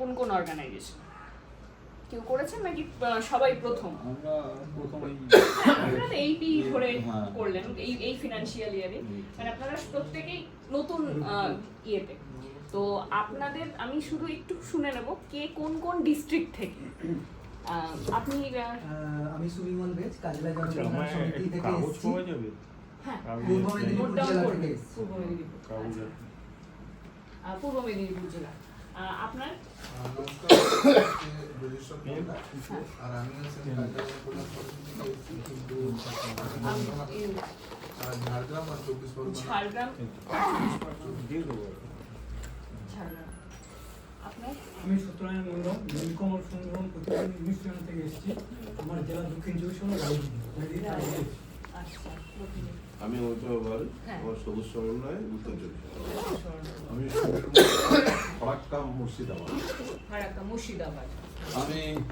কোন কোন অর্গানাইজেশন কেউ করেছেন নাকি সবাই প্রথম? আমরা প্রথমেই আপনারা তো এইটি ধরে করলেন এই ফিনান্সিয়াল ইয়ারে, মানে আপনারা প্রত্যেকেই নতুন ইয়েতে। তো আপনাদের আমি শুধু একটু শুনে নেব কে কোন কোন ডিস্ট্রিক্ট থেকে। আপনি আমি সুবিমল বেজ কাজলা জনকল্যাণ সমিতি থেকে কাগজ এসেছি। পাওয়া যাবে? হ্যাঁ পূর্ব মেদিনীপুর নোট ডাউন জেলা করবেন। থেকে এসেছি। পূর্ব মেদিনীপুর, কাগজ পূর্ব মেদিনীপুর জেলা। আপনার নমস্কার, রেজিস্টার আর আমি হচ্ছেন কাজলা জনকল্যাণ সমিতি থেকে এসেছি, কিন্তু ঝাড়গ্রাম আর 24 পরগনা। ঝাড়গ্রাম। দিয়ে দেবো। ঝাড়গ্রাম। আপনার আমি সত্যনারায়ণ মন্ডল নীলকমল সংগ্রাম প্রতিদিন অনুষ্ঠান থেকে এসেছি। আমার জেলা দক্ষিণ চব্বিশ পরগনা রাজনীতি। আচ্ছা, আমি অমিতাভ হ্যাঁ। আমার সবুজ সমন্বয় উত্তর চব্বিশ পরগনা। আমি ফরাক্কা মুর্শিদাবাদ। ফারাক্কা মুর্শিদাবাদ। আমি